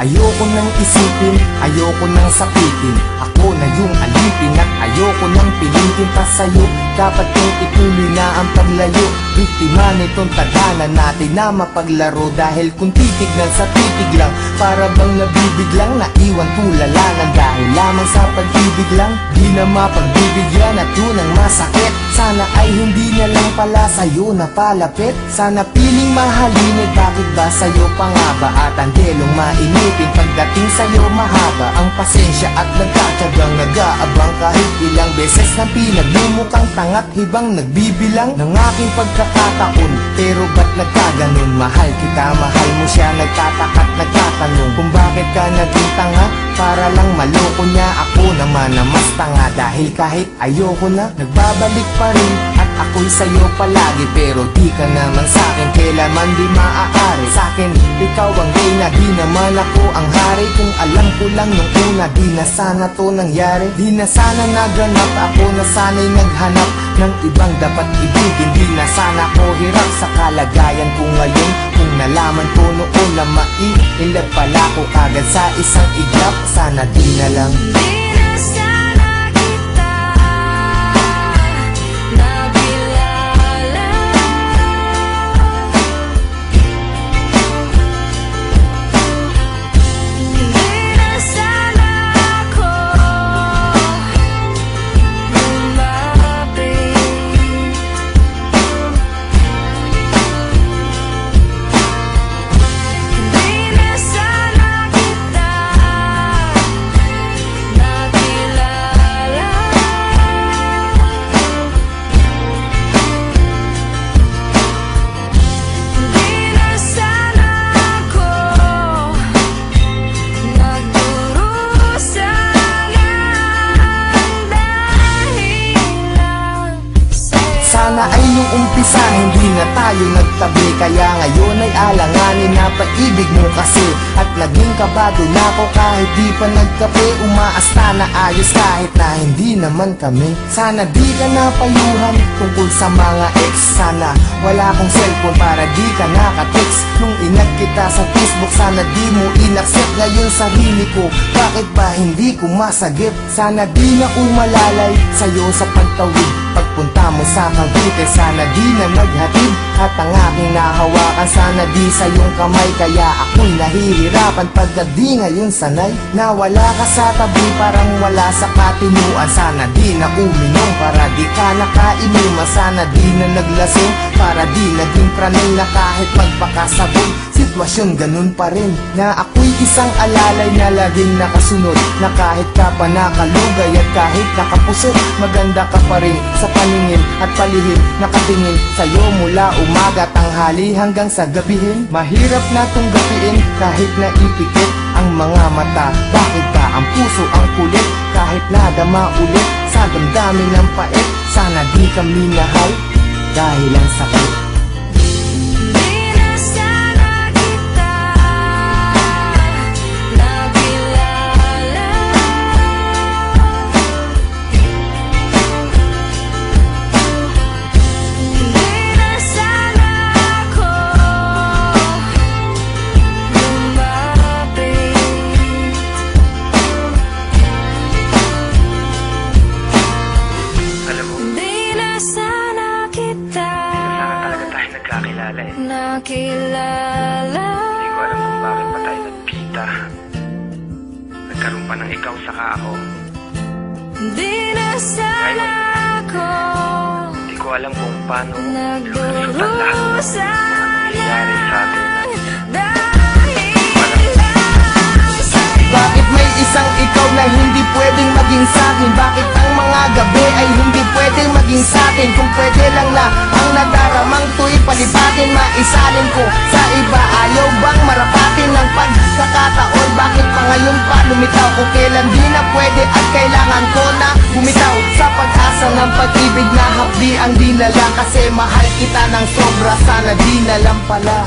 Ayoko nang isipin, ayoko nang sapitin. Ako na yung alipin at ayoko nang pilitin pa sa'yo. Dapat kong ituloy na ang paglayo. Biktima nitong tadhana natin na mapaglaro. Dahil kung titignan sa titig lang, para bang nabibiglang naiwan tulalanan. Dahil lamang sa pag-ibig lang, di na mapagbibigyan at yun ang masakit. Sana ay hindi na lang pala sa'yo napalapit. Sana piling mahalin, bakit ba sa'yo pa nga ba? At ang delong mainitin pagdating sa'yo mahaba ang pasensya at nagkatyagang nag-aabang. Kahit ilang beses na pinaglumukhang tangat hibang nagbibilang ng aking pagkakataon. Pero ba't nagkaganon? Mahal kita, mahal mo siya. Nagtataka't nagtatanong kung bakit ka naging tanga. Para lang maloko niya, ako naman na mas tanga. Dahil kahit ayoko na, nagbabalik pa rin. At ako'y sa'yo palagi, pero di ka naman sa'kin kailanman di maaari. Sa'kin, ikaw ang reyna, di naman ako ang hari. Kung alam ko lang nung una, di na sana to nangyari. Di na sana naganap, ako na sana'y naghanap ng ibang dapat ibigin. Di na sana ko hirap sa kalagayan ko ngayon. Kung nalaman ko noon na maiilap pala ko agad sa isang iglap. Sana di na lang. Sana ay nung umpisa hindi na tayo nagtabi. Kaya ngayon ay alanganin na pag-ibig mo kasi. At naging kabado na ako kahit di pa nagkape. Umaasta na ayos kahit na hindi naman kami. Sana di ka napayuhan tungkol sa mga ex. Sana wala akong cellphone para di ka nakatext. Nung inag kita sa Facebook, sana di mo inaccept. Ngayon sarili ko, bakit ba hindi ko masagip? Sana di na umalalay sa'yo sa pagtawid. Pagpunta mo sa Cavite, sana di na naghatid. At ang aking nahawakan, sana di sa iyong kamay. Kaya ako'y nahihirapan pagka di ngayon sanay. Na wala ka sa tabi, parang wala sa katinuan. Sana di na uminom, para di ka nakainuman. Sana di na naglasing, para di naging pranay. Na kahit magpakasabog, sitwasyon ganun pa rin. Na ako'y isang alalay na laging nakasunod. Na kahit ka pa nakalugay at kahit nakapusot, maganda ka pa rin sa paningin at palihim. Nakatingin sa'yo mula umaga, tanghali hanggang sa gabihin. Mahirap na tong gapiin kahit na ipikit ang mga mata. Bakit ba ang puso ang kulit kahit nadama ulit sa damdamin ng pait? Sana di kami nahal dahil ang sakit. Nakilala. Hindi ko alam kung bakit pa tayo nagkita. Nagkaroon pa ng ikaw saka ako. Di na sana ako. Hindi ko alam kung paano naglusutan lahat ng mga nangyayari sa atin. Bakit may isang ikaw na hindi pwedeng maging sa'kin? Bakit ang mga gabi ay hindi pwedeng maging sa'tin? Kung pwede lang na ang nadaramang to'y palipatin, maisalin ko sa iba. Ayaw bang marapatin ng pagkakataon? Bakit pa ngayon pa lumitaw? Kung kailan di na pwede at kailangan ko na bumitaw sa pag-asa ng pag-ibig na hapdi ang dinala. Kasi mahal kita ng sobra, sana di na lang pala.